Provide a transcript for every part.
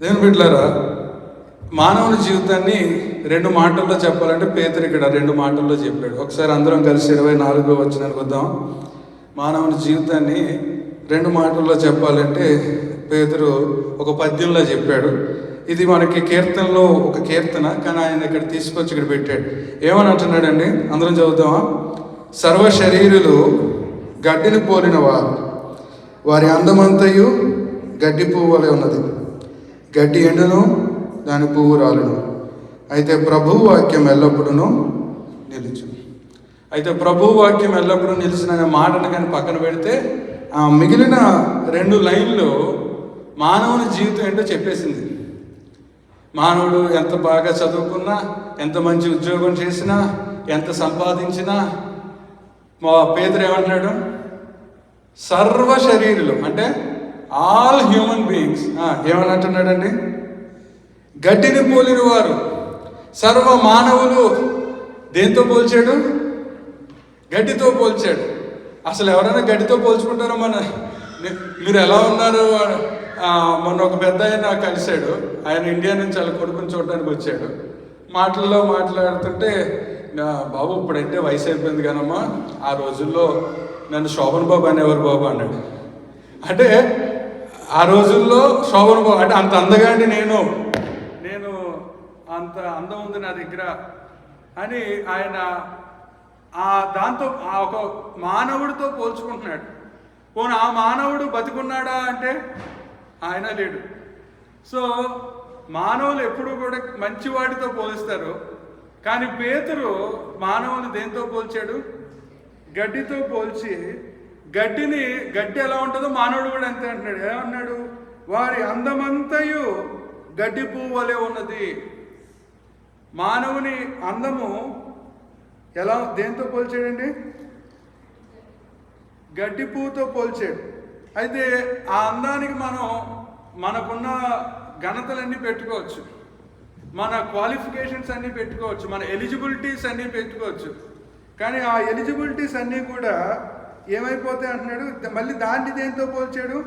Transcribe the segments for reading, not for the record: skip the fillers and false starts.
దేవుని బిడ్డలారా, మానవుని జీవితాన్ని 2 మాటల్లో చెప్పాలంటే పేతురు ఇక్కడ 2 మాటల్లో చెప్పాడు. ఒకసారి అందరం కలిసి 24వ వచనానికి వద్దాం. మానవుని జీవితాన్ని 2 మాటల్లో చెప్పాలంటే పేతురు ఒక పద్యంలో చెప్పాడు. ఇది మనకి కీర్తనలో ఒక కీర్తన, కానీ ఆయన ఇక్కడ తీసుకొచ్చి ఇక్కడ పెట్టాడు. ఏమని అంటున్నాడండి? అందరం చదువుతామా? సర్వ శరీరులు గడ్డిని పోలిన వారు, వారి అందమంతయు గడ్డి పువ్వు వలె ఉన్నది. గడ్డి ఎండును, దాని పువ్వు రాలును, అయితే ప్రభువు వాక్యం ఎల్లప్పుడూ నిలుచు. అయితే ప్రభువు వాక్యం ఎల్లప్పుడూ నిలిచిన అనే మాటను కానీ పక్కన పెడితే ఆ మిగిలిన 2 లైన్లు మానవుని జీవితం ఏంటో చెప్పేసింది. మానవుడు ఎంత బాగా చదువుకున్నా, ఎంత మంచి ఉద్యోగం చేసినా, ఎంత సంపాదించినా, మా పేతురు ఏమంటున్నాడు? సర్వ శరీరులు అంటే ఆల్ హ్యూమన్ బీయింగ్స్ ఏమని అంటున్నాడండి? గడ్డిని పోలిన వారు. సర్వ మానవులు దేంతో పోల్చాడు? గడ్డితో పోల్చాడు. అసలు ఎవరైనా గడ్డితో పోల్చుకుంటారో? మీరు ఎలా ఉన్నారు? మొన్న ఒక పెద్ద ఆయన కలిశాడు. ఆయన ఇండియా నుంచి వాళ్ళ కొడుకుని చూడడానికి వచ్చాడు. మాటల్లో మాట్లాడుతుంటే, బాబు ఇప్పుడంటే వయసు అయిపోయింది కానమ్మా, ఆ రోజుల్లో నన్ను శోభన్ బాబు అనేవారు బాబు అన్నాడు. అంటే ఆ రోజుల్లో శోభన్ బాబు అంటే అంత అందగాండి, నేను అంత అందం ఉంది నా దగ్గర అని ఆయన దాంతో ఒక మానవుడితో పోల్చుకుంటున్నాడు. పోనీ ఆ మానవుడు బతికున్నాడా అంటే ఆయన లేడు. సో మానవులు ఎప్పుడు కూడా మంచివాడితో పోలిస్తారు, కానీ పేతురు మానవుని దేంతో పోల్చాడు? గడ్డితో పోల్చి, గడ్డి ఎలా ఉంటుందో మానవుడు కూడా అంతే అంటున్నాడు. ఏమన్నాడు? వారి అందమంతయు గడ్డి పువ్వు వలె ఉన్నది. మానవుని అందము ఎలా దేంతో పోల్చాడండి? గడ్డి పువ్వుతో పోల్చాడు. అయితే ఆ అందానికి మనకున్న ఘనతలన్నీ పెట్టుకోవచ్చు, మన క్వాలిఫికేషన్స్ అన్నీ పెట్టుకోవచ్చు, మన ఎలిజిబిలిటీస్ అన్నీ పెట్టుకోవచ్చు. కానీ ఆ ఎలిజిబిలిటీస్ అన్నీ కూడా ఏమైపోతాయి అంటున్నాడు? మళ్ళీ దాన్ని దేంతో పోల్చాడు?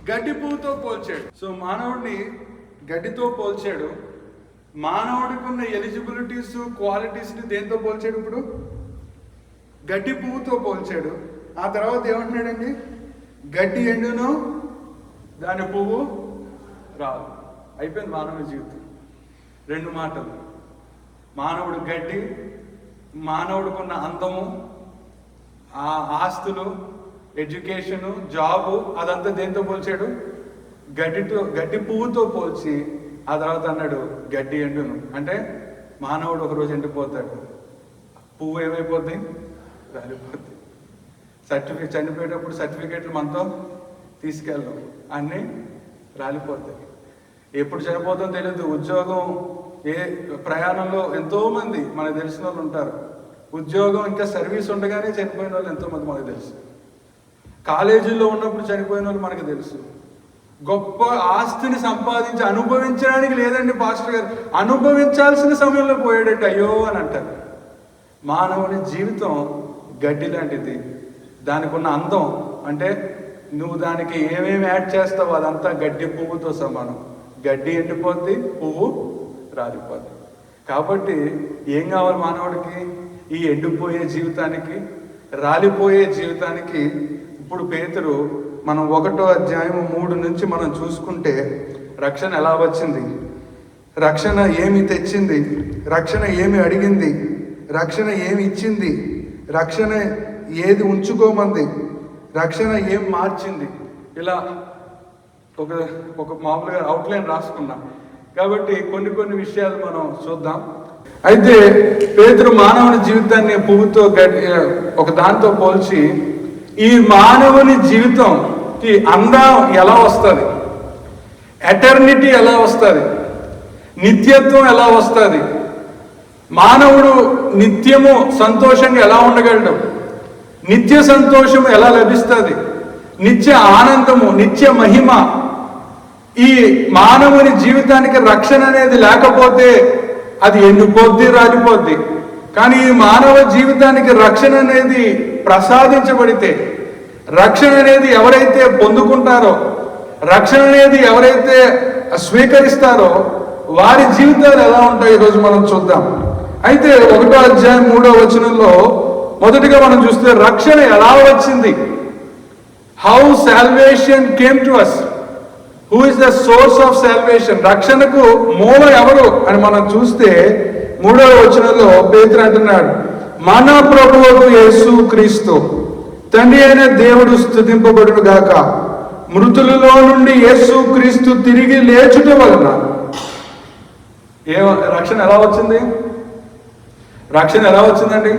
గడ్డి పువ్వుతో పోల్చాడు. సో మానవుడిని గడ్డితో పోల్చాడు. మానవుడికి ఉన్న ఎలిజిబిలిటీస్, క్వాలిటీస్ని దేంతో పోల్చాడు? ఇప్పుడు గడ్డి పువ్వుతో పోల్చాడు. ఆ తర్వాత ఏమంటున్నాడండి? గడ్డి ఎండును, దాని పువ్వు రాదు. అయిపోయింది మానవ జీవితం. 2 మాటలు. మానవుడు గడ్డి, మానవుడికున్న అందము, ఆ ఆస్తులు, ఎడ్యుకేషను, జాబు, అదంతా దేంతో పోల్చాడు? గడ్డి పువ్వుతో పోల్చి ఆ తర్వాత అన్నాడు గడ్డి ఎండును. అంటే మానవుడు ఒకరోజు ఎండిపోతాడు, పువ్వు ఏమైపోద్ది? రాలిపోద్ది. చనిపోయేటప్పుడు సర్టిఫికేట్లు మనతో తీసుకెళ్ళాం, అన్నీ రాలిపోతాయి. ఎప్పుడు చనిపోతాం తెలియదు. ఉద్యోగం, ప్రయాణంలో ఎంతోమంది మనకు తెలిసిన వాళ్ళు ఉంటారు. ఉద్యోగం ఇంకా సర్వీస్ ఉండగానే చనిపోయిన వాళ్ళు ఎంతోమంది మనకు తెలుసు. కాలేజీల్లో ఉన్నప్పుడు చనిపోయిన వాళ్ళు మనకు తెలుసు. గొప్ప ఆస్తిని సంపాదించి అనుభవించడానికి లేదండి పాస్టర్ గారు, అనుభవించాల్సిన సమయంలో పోయాడంటే అయ్యో అని అంటారు. మానవుని జీవితం గడ్డి లాంటిది. దానికి ఉన్న అందం అంటే నువ్వు దానికి ఏమేమి యాడ్ చేస్తావో అదంతా గడ్డి పువ్వుతో సమానం. గడ్డి ఎండిపోద్ది, పువ్వు రాలిపోద్ది. కాబట్టి ఏం కావాలి మానవుడికి? ఈ ఎండిపోయే జీవితానికి, రాలిపోయే జీవితానికి ఇప్పుడు పేతురు మనం 1వ అధ్యాయం 3 నుంచి మనం చూసుకుంటే రక్షణ ఎలా వచ్చింది, రక్షణ ఏమి తెచ్చింది, రక్షణ ఏమి అడిగింది, రక్షణ ఏమి ఇచ్చింది, రక్షణ ఏది ఉంచుకోమంది, రక్షణ ఏం మార్చింది, ఇలా ఒక మామూలుగా అవుట్లైన్ రాసుకున్నాం. కాబట్టి కొన్ని విషయాలు మనం చూద్దాం. అయితే పేతురు మానవుని జీవితాన్ని పువ్వుతో ఒక దాంతో పోల్చి, ఈ మానవుని జీవితంకి అందం ఎలా వస్తుంది, ఎటర్నిటీ ఎలా వస్తుంది, నిత్యత్వం ఎలా వస్తుంది, మానవుడు నిత్యము సంతోషంగా ఎలా ఉండగలడు, నిత్య సంతోషం ఎలా లభిస్తుంది, నిత్య ఆనందము, నిత్య మహిమ. ఈ మానవుని జీవితానికి రక్షణ అనేది లేకపోతే అది ఎండిపోద్ది, రాలిపోద్ది. కానీ ఈ మానవ జీవితానికి రక్షణ అనేది ప్రసాదించబడితే, రక్షణ అనేది ఎవరైతే పొందుకుంటారో, రక్షణ అనేది ఎవరైతే స్వీకరిస్తారో వారి జీవితాలు ఎలా ఉంటాయో ఈరోజు మనం చూద్దాం. అయితే 1వ అధ్యాయం 3వ వచనంలో మొదటిగా మనం చూస్తే రక్షణ ఎలా వచ్చింది, how salvation came to us, who is the source of salvation, రక్షణకు మూలం ఎవరు అని మనం చూస్తే 3వ వచనంలో పేతురు అంటున్నాడు, మన ప్రభువు యేసు క్రీస్తు తండ్రి అయిన దేవుడు స్తుతింపబడును గాక, మృతులలో నుండి యేసు క్రీస్తు తిరిగి లేచుట వలన. రక్షణ ఎలా వచ్చింది? రక్షణ ఎలా వచ్చిందండి?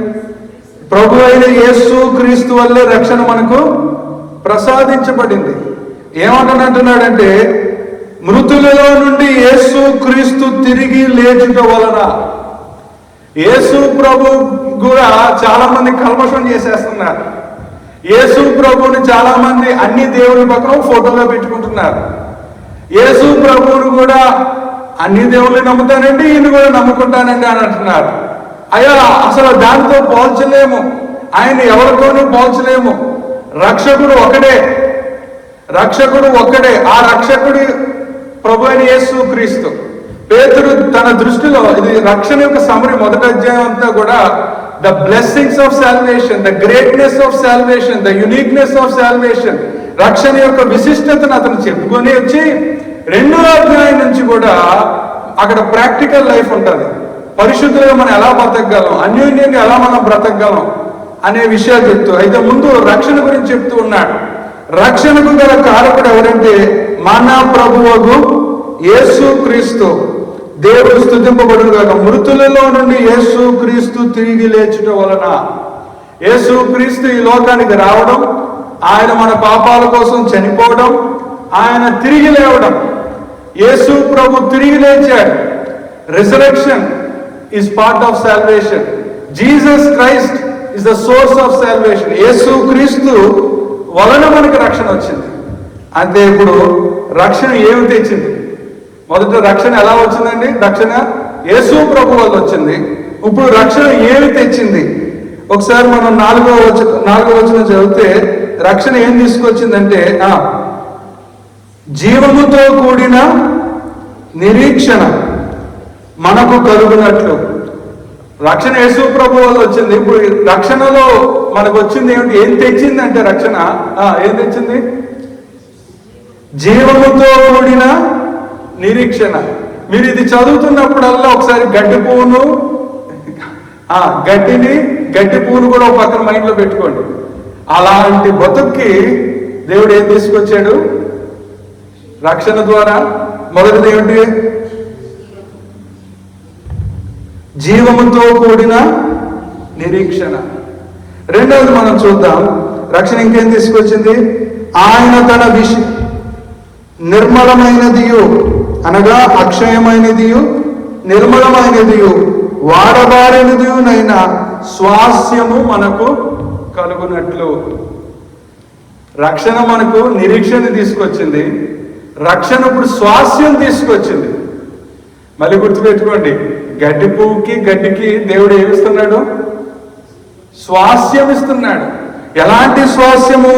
ప్రభు అయిన యేసు క్రీస్తు వల్లే రక్షణ మనకు ప్రసాదించబడింది. ఏమంటున్నాడంటే మృతులలో నుండి యేసు క్రీస్తు తిరిగి లేచుట వలన. యేసు ప్రభు కూడా చాలా మంది కల్మషం చేసేస్తున్నారు. యేసు ప్రభుని చాలా మంది అన్ని దేవుని పక్కన ఫోటోలో పెట్టుకుంటున్నారు. యేసు ప్రభువును కూడా అన్ని దేవుళ్ళు నమ్ముతానండి, ఈయన కూడా నమ్ముకుంటానండి అని అంటున్నారు. అయ్యా, అసలు దాంతో పోల్చలేము, ఆయన ఎవరితోనూ పోల్చలేము. రక్షకుడు ఒకడే, రక్షకుడు ఒక్కడే. ఆ రక్షకుడి ప్రభు అయిన యేసు క్రీస్తు. పేతురు తన దృష్టిలో ఇది రక్షణ యొక్క సమరి. 1వ అధ్యాయం అంతా కూడా the blessings of salvation, the greatness of salvation, the uniqueness of salvation, రక్షణ యొక్క విశిష్టతను అతను చెప్పుకొని వచ్చి 2వ అధ్యాయం నుంచి కూడా అక్కడ ప్రాక్టికల్ లైఫ్ ఉంటుంది. పరిశుద్ధులుగా మనం ఎలా బ్రతకగలం, అన్యోన్యంగా ఎలా మనం బ్రతకగలం అనే విషయాలు చెప్తూ, అయితే ముందు రక్షణ గురించి చెప్తూ ఉన్నాడు. రక్షణకు గల కారకుడు ఎవరంటే మన ప్రభువగు యేసు క్రీస్తు, దేవుడు స్తుతింపబడును గాక, మృతులలో నుండి యేసు క్రీస్తు తిరిగి లేచుట వలన. యేసు క్రీస్తు ఈ లోకానికి రావడం, ఆయన మన పాపాల కోసం చనిపోవడం, ఆయన తిరిగి లేవడం. యేసు ప్రభు తిరిగి లేచాడు. Resurrection is part of salvation. Jesus Christ is the source of salvation. Yesu Kristu వలన మనకి రక్షణ వచ్చింది. అంటే ఇప్పుడు రక్షణ ఏమి తెచ్చింది? మొదట రక్షణ ఎలా వచ్చిందండి? రక్షణ యేసు ప్రభు వల్ల వచ్చింది. ఇప్పుడు రక్షణ ఏమి తెచ్చింది? ఒకసారి మనం 4వ వచనం చదివితే రక్షణ ఏం తీసుకొచ్చిందంటే జీవముతో కూడిన నిరీక్షణ మనకు కలుగునట్లు. రక్షణ యేసు ప్రభు వల్ల వచ్చింది. ఇప్పుడు రక్షణలో మనకు వచ్చింది ఏమిటి? ఏం తెచ్చిందంటే రక్షణ ఏం తెచ్చింది? జీవముతో కూడిన నిరీక్షణ. మీరు ఇది చదువుతున్నప్పుడల్లా ఒకసారి గడ్డి పువ్వును కూడా ఒక పక్కన మైండ్లో పెట్టుకోండి. అలాంటి బతుక్కి దేవుడు ఏం తీసుకొచ్చాడు రక్షణ ద్వారా? మొదటిది ఏమిటి? జీవముతో కూడిన నిరీక్షణ. రెండవది మనం చూద్దాం, రక్షణ ఇంకేం తీసుకొచ్చింది? ఆయన తన నిర్మలమైనదియు అనగా అక్షయమైనదియు నిర్మలమైనదియు వాడబారినదియునైన స్వాస్యము మనకు కలుగునట్లు. రక్షణ మనకు నిరీక్షణ తీసుకొచ్చింది. రక్షణ ఇప్పుడు స్వాస్యం తీసుకొచ్చింది. మళ్ళీ గుర్తుపెట్టుకోండి, గడ్డి పువ్వుకి గడ్డికి దేవుడు ఏమిస్తున్నాడు? స్వాస్యం ఇస్తున్నాడు. ఎలాంటి స్వాస్యము?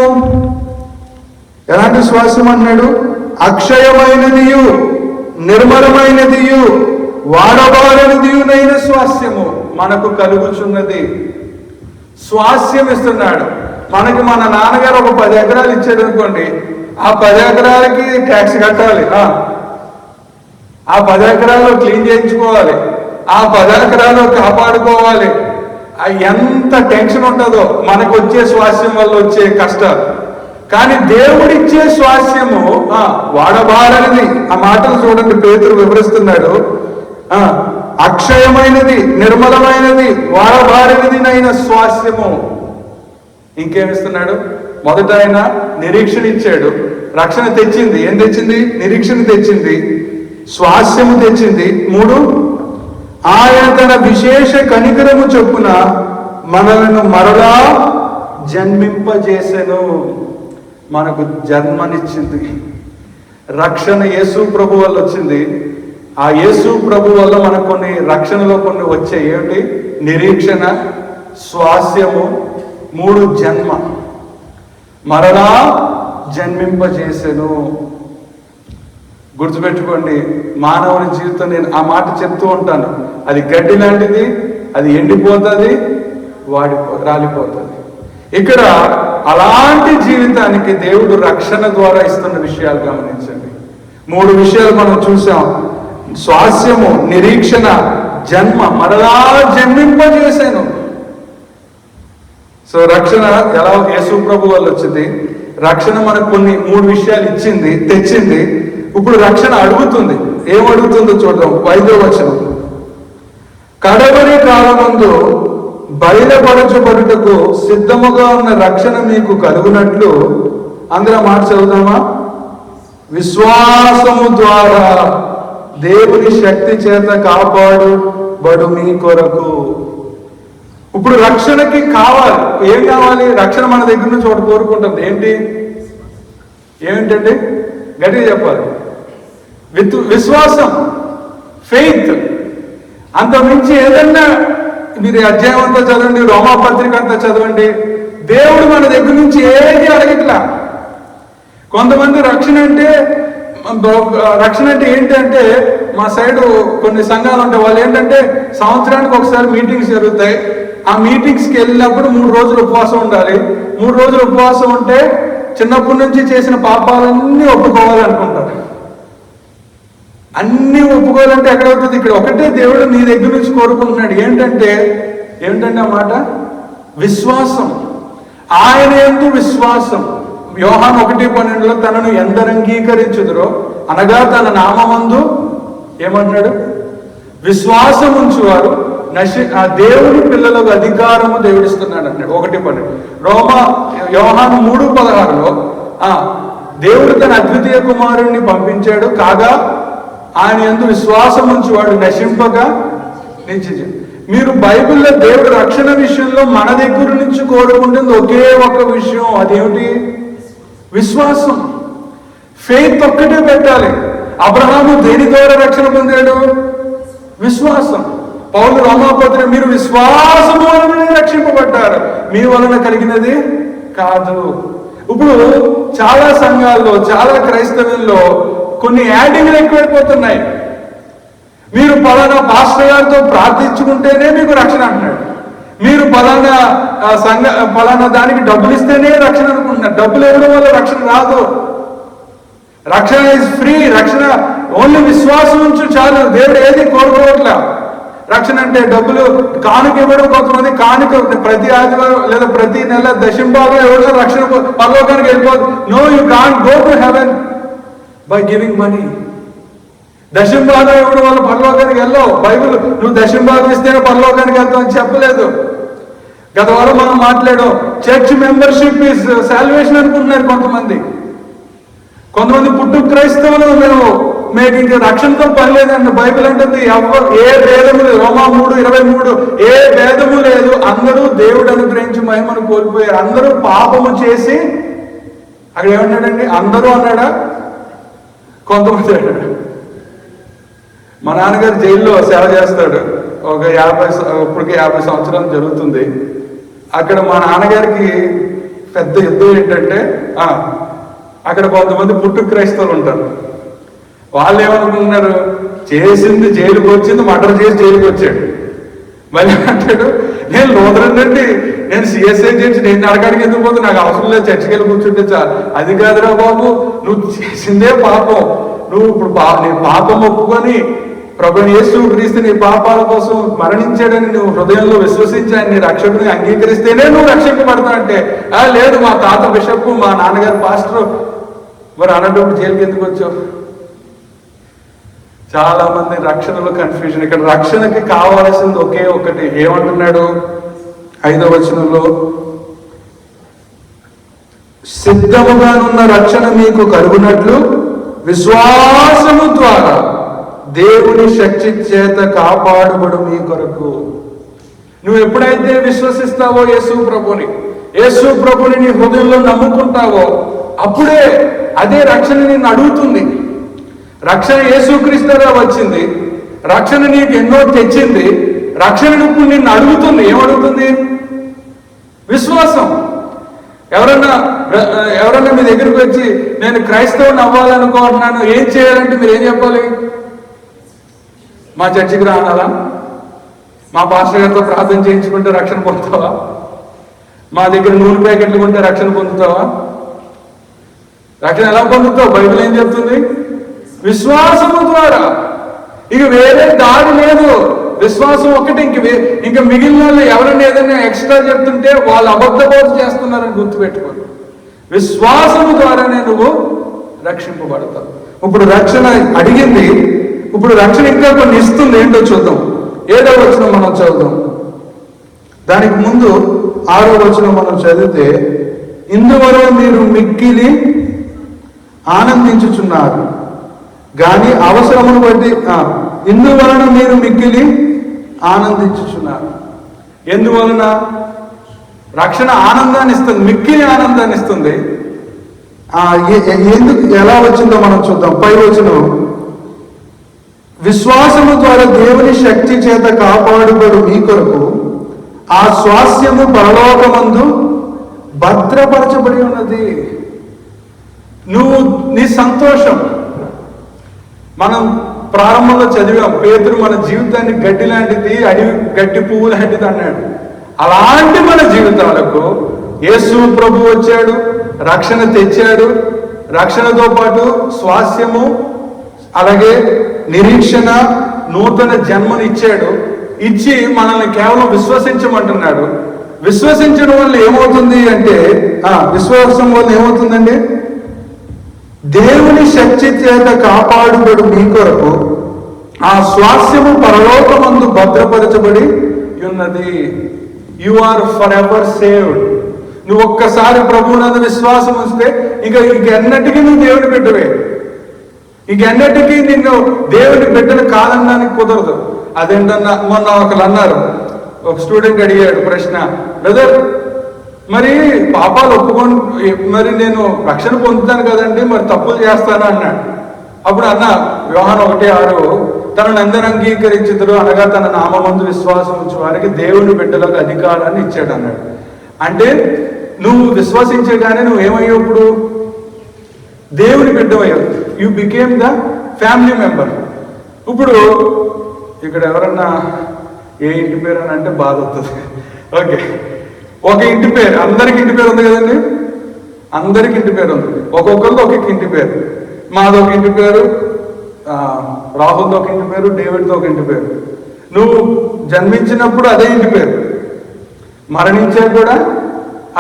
ఎలాంటి స్వాస్యం అన్నాడు? అక్షయమైనదియు నిర్మలమైనదియు వాడబారనిదియునైన స్వాస్యము మనకు కలుగుచున్నది. స్వాస్యం ఇస్తున్నాడు మనకి. మన నాన్నగారు ఒక 10 ఎకరాలు ఇచ్చాడు అనుకోండి, ఆ 10 ఎకరాలకి ట్యాక్స్ కట్టాలి, ఆ 10 ఎకరాలు క్లీన్ చేయించుకోవాలి, ఆ 10 ఎకరాలు కాపాడుకోవాలి. ఎంత టెన్షన్ ఉంటుందో మనకు వచ్చే స్వాస్యం వల్ల వచ్చే కష్టాలు. కానీ దేవుడిచ్చే స్వాస్యము వాడబారనిది. ఆ మాటలు చూడండి, పేతురు వివరిస్తున్నాడు. అక్షయమైనది, నిర్మలమైనది, వాడబారనిదినైన స్వాస్యము. ఇంకేమిస్తున్నాడు? మొదట ఆయన నిరీక్షణ ఇచ్చాడు. రక్షణ తెచ్చింది. ఏం తెచ్చింది? నిరీక్షణ తెచ్చింది, స్వాస్యము తెచ్చింది. 3, ఆయన తన విశేష కనికరము చొప్పున మనలను మరలా జన్మింపజేసెను. మనకు జన్మనిచ్చింది. రక్షణ యేసు ప్రభు వల్ల వచ్చింది. ఆ యేసు ప్రభు వల్ల మనకు కొన్ని రక్షణలో కొన్ని వచ్చాయి. ఏమిటి? నిరీక్షణ, స్వాస్యము, 3 జన్మ. మరలా జన్మింపజేసెను. గుర్తుపెట్టుకోండి, మానవుని జీవితం, నేను ఆ మాట చెప్తూ ఉంటాను, అది గడ్డి లాంటిది, అది ఎండిపోతుంది, రాలిపోతుంది. ఇక్కడ అలాంటి జీవితానికి దేవుడు రక్షణ ద్వారా ఇస్తున్న విషయాలు గమనించండి. 3 విషయాలు మనం చూసాం. స్వాస్యము, నిరీక్షణ, జన్మ, మరలా జన్మింపజేశాను. సో రక్షణ ఎలా యేసు ప్రభు వల్ల వచ్చింది. రక్షణ మనకు కొన్ని 3 విషయాలు తెచ్చింది. ఇప్పుడు రక్షణ అడుగుతుంది. ఏమడుగుతుందో చూద్దాం. 5వ వచనం, కడవరి కాలమందు బయలుపరచబడుటకు సిద్ధముగా ఉన్న రక్షణ మీకు కలుగునట్లు, అందరం మాట చదువుదామా? విశ్వాసము ద్వారా దేవుని శక్తి చేత కాపాడుబడు మీ కొరకు. ఇప్పుడు రక్షణకి కావాలి, ఏం కావాలి? రక్షణ మన దగ్గర నుంచి ఒకటి కోరుకుంటుంది. ఏమిటండి? గట్టిగా చెప్పాలి. విశ్వాసం, ఫెయిత్. అంత మించి ఏదన్నా మీరు అధ్యాయం అంతా చదవండి, రోమాపత్రిక అంతా చదవండి, దేవుడు మన దగ్గర నుంచి ఏది అడగట్లా. కొంతమంది రక్షణ అంటే ఏంటంటే, మా సైడు కొన్ని సంఘాలు ఉంటాయి, వాళ్ళు ఏంటంటే సంవత్సరానికి ఒకసారి మీటింగ్స్ జరుగుతాయి. ఆ మీటింగ్స్కి వెళ్ళినప్పుడు 3 రోజులు ఉపవాసం ఉండాలి. 3 రోజులు ఉపవాసం ఉంటే చిన్నప్పటి నుంచి చేసిన పాపాలన్నీ ఒప్పుకోవాలనుకుంటారు. అన్నీ ఒప్పుకోవాలంటే ఎక్కడవుతుంది? ఇక్కడ ఒకటే దేవుడు నీ దగ్గర నుంచి కోరుకుంటున్నాడు. ఏంటంటే ఆ మాట? విశ్వాసం. ఆయన యందు విశ్వాసం. యోహాను 1:12 తనను ఎందరు అంగీకరించుదురో, అనగా తన నామమందు ఏమంటున్నాడు? విశ్వాసం ఉంచువారు ఆ దేవుని పిల్లలకు అధికారము దేవుడిస్తున్నాడు అంటాడు. 1:12. యోహాను 3:16 దేవుడు తన అద్వితీయ కుమారుణ్ణి పంపించాడు, కాగా ఆయన యందు విశ్వాసం ఉంచువాడు నశింపక నిత్య. మీరు బైబిల్లో దేవుడు రక్షణ విషయంలో మన దగ్గర నుంచి కోరుకుంటుంది ఒకే ఒక విషయం. అదేమిటి? విశ్వాసం, ఫెయిత్ ఒక్కటే పెట్టాలి. అబ్రహాము దేని ద్వారా రక్షణ పొందాడు? విశ్వాసం. పౌలు రోమాపత్రిక, మీరు విశ్వాసము వలన రక్షింపబడ్డారు, మీ వలన కలిగినది కాదు. ఇప్పుడు చాలా సంఘాల్లో, చాలా క్రైస్తవుల్లో కొన్ని యాడింగ్లు ఎక్కువైపోతున్నాయి. మీరు పలానా పాస్టర్ గారితో ప్రార్థించుకుంటేనే మీకు రక్షణ అంటున్నాడు. మీరు పలానా దానికి డబ్బులు ఇస్తేనే రక్షణ అనుకుంటున్నారు. డబ్బులు ఇవ్వడం వల్ల రక్షణ రాదు. రక్షణ ఇస్ ఫ్రీ. రక్షణ ఓన్లీ విశ్వాసం ఉంచు చాలు. దేవుడు ఏది కోరుకోవట్లా. రక్షణ అంటే డబ్బులు కానుక ఇవ్వడం. కొంతమంది కానుక ప్రతి ఆదివారం లేదా ప్రతి నెల దశంభాగం ఇవ్వడం రక్షణ పరలోకానికి వెళ్ళిపోదు. No, you can't go to heaven by giving money. దశంభాగం ఇవ్వడం వల్ల పరలోకానికి వెళ్ళవు. బైబిల్ నువ్వు దశంభాగం ఇస్తేనే పరలోకానికి వెళ్తావు అని చెప్పలేదు. గత వారం మనం మాట్లాడాం, చర్చ్ మెంబర్షిప్ ఈజ్ సాల్వేషన్ అనుకుంటున్నారు కొంతమంది పుట్టు క్రైస్తవులు మీకు ఇంక రక్షణతో పని లేదండి. బైబిల్ అంటుంది ఏ భేదము లేదు. రోమా 3:23 ఏ భేదము లేదు, అందరూ దేవుడు అనుగ్రహించి మహిమను కోల్పోయారు. అందరూ పాపము చేసి, అక్కడ ఏమన్నాడండి? అందరూ అన్నాడా? కొంతమంది అన్నాడు. మా నాన్నగారు జైల్లో సేవ చేస్తాడు. ఇప్పటికి 50 సంవత్సరాలు జరుగుతుంది. అక్కడ మా నాన్నగారికి పెద్ద యుద్ధం ఏంటంటే, అక్కడ కొంతమంది పుట్టు క్రైస్తవులు ఉంటారు. వాళ్ళు ఏమనుకుంటున్నారు? చేసింది జైలుకి వచ్చింది, మర్డర్ చేసి జైలుకి వచ్చాడు. మళ్ళీ అంటాడు, నేను లోదరన్ అండి, నేను సిఎస్ఐ చేసి నేను నరకానికి ఎందుకు పోతే నాకు అవసరం లేదు, చర్చికి వెళ్ళి కూర్చుంటే చాలు. అది కాదురా బాబు, నువ్వు చేసిందే పాపం. నువ్వు ఇప్పుడు నీ పాపం ఒప్పుకొని ప్రభు యేసు క్రీస్తు నీ పాపాల కోసం మరణించాడని నువ్వు హృదయంలో విశ్వసించి ఆయన నీ రక్షకుని అంగీకరిస్తేనే నువ్వు రక్షింపబడతావు అంటే, లేదు మా తాత బిషప్, మా నాన్నగారు పాస్టర్, మరి అన్నప్పుడు జైలుకి ఎందుకు వచ్చావు? చాలా మంది రక్షణలో కన్ఫ్యూజన్. ఇక్కడ రక్షణకి కావాల్సింది ఒకే ఒకటి. ఏమంటున్నాడు 5వ వచనంలో? సిద్ధముగానున్న రక్షణ మీకు కలుగునట్లు విశ్వాసము ద్వారా దేవుని శక్తి చేత కాపాడుబడు మీ కొరకు. నువ్వు ఎప్పుడైతే విశ్వసిస్తావో యేసు ప్రభుని నీ హృదయంలో నమ్ముకుంటావో, అప్పుడే అదే రక్షణ నిన్ను అడుగుతుంది. రక్షణ యేసుక్రీస్తుగా వచ్చింది. రక్షణ నీకు ఎన్నో తెచ్చింది. రక్షణ ఇప్పుడు నిన్ను అడుగుతుంది. ఏమడుగుతుంది? విశ్వాసం. ఎవరన్నా ఎవరన్నా మీ దగ్గరికి వచ్చి నేను క్రైస్తవుని అవ్వాలనుకుంటున్నాను, ఏం చేయాలంటే మీరు ఏం చెప్పాలి? మా చర్చికి రానాలా? మా పాస్టర్ గారితో ప్రార్థన చేయించుకుంటే రక్షణ పొందుతావా? మా దగ్గర నూనె ప్యాకెట్లు కొంటే రక్షణ పొందుతావా? రక్షణ ఎలా పొందుతావు? బైబిల్ ఏం చెప్తుంది? విశ్వాసము ద్వారా. ఇక వేరే దారి లేదు, విశ్వాసం ఒకటి. ఇంకా మిగిలిన వాళ్ళు ఎవరైనా ఏదైనా ఎక్స్ట్రా చెప్తుంటే వాళ్ళు అబద్ధ బోధ చేస్తున్నారని గుర్తుపెట్టుకోండి. విశ్వాసము ద్వారానే నువ్వు రక్షింపబడతావు. ఇప్పుడు రక్షణ అడిగింది, ఇప్పుడు రక్షణ ఇంకా కొన్ని ఇస్తుంది. ఏంటో చూద్దాం. 7వ వచనం మనం చదువుదాం. దానికి ముందు 6వ వచనం మనం చదివితే, ఇందువల్ల మీరు మిక్కిలి ఆనందించుచున్నారు కానీ అవసరమును బట్టి, ఇందువలన మీరు మిక్కిలి ఆనందించుచున్నారు. ఎందువలన? రక్షణ ఆనందాన్ని ఇస్తుంది, మిక్కిలి ఆనందాన్ని ఇస్తుంది. ఎందుకు, ఎలా వచ్చిందో మనం చూద్దాం. 5వ వచనం, విశ్వాసము ద్వారా దేవుని శక్తి చేత కాపాడుబడు మీ కొరకు ఆ స్వాస్యము పరలోకమందు భద్రపరచబడి ఉన్నది. నువ్వు నీ సంతోషం. మనం ప్రారంభంలో చదివాం, పేతురు మన జీవితాన్ని గడ్డి లాంటిది, అడవి గడ్డి పువ్వు లాంటిది అన్నాడు. అలాంటి మన జీవితాలకు యేసు ప్రభు వచ్చాడు, రక్షణ తెచ్చాడు. రక్షణతో పాటు స్వాస్యము, అలాగే నిరీక్షణ, నూతన జన్మను ఇచ్చాడు. ఇచ్చి మనల్ని కేవలం విశ్వసించమంటున్నాడు. విశ్వసించడం వల్ల ఏమవుతుంది అంటే, విశ్వాసం వల్ల ఏమవుతుందండి? దేవుని శక్తి చేత కాపాడుబడు మీ కొరకు ఆ స్వాస్యము పరలోకమందు భద్రపరచబడి ఉన్నది. You are forever saved. నువ్వు ఒక్కసారి ప్రభువునందు విశ్వాసం వస్తే ఇంకెన్నటికీ నువ్వు దేవుని బిడ్డవే. ఇంకెన్నటికీ నిన్ను దేవుని బిడ్డను కాదనడానికి కుదరదు. అదేంటన్నా, మొన్న ఒకరు అన్నారు, ఒక స్టూడెంట్ అడిగాడు ప్రశ్న, బ్రదర్ మరి పాపాలు ఒప్పుకొని మరి నేను రక్షణ పొందుతాను కదండి, మరి తప్పులు చేస్తాను అన్నాడు. అప్పుడు అన్న, యోహాను 1:6, తనను అందరూ అంగీకరించుదురు అనగా తన నామమందు విశ్వాసం ఉంచు వారికి దేవుని బిడ్డలకు అధికారాన్ని ఇచ్చాడు అన్నాడు. అంటే నువ్వు విశ్వసించగానే నువ్వు ఏమయ్యావు? ఇప్పుడు దేవుని బిడ్డవయ్యావు. You became the family member. ఇప్పుడు ఇక్కడ ఎవరన్నా ఏ ఇంటి పేరు అని అంటే బాధ అవుతుంది. ఓకే, ఒక ఇంటి పేరు, అందరికి ఇంటి పేరు ఉంది కదండి, అందరికి ఇంటి పేరు ఉంది. ఒక్కొక్కరితో ఒక్కొక్క ఇంటి పేరు. మాది ఒక ఇంటి పేరు, రాహుల్తో ఒక ఇంటి పేరు, డేవిడ్తో ఒక ఇంటి పేరు. నువ్వు జన్మించినప్పుడు అదే ఇంటి పేరు, మరణించా కూడా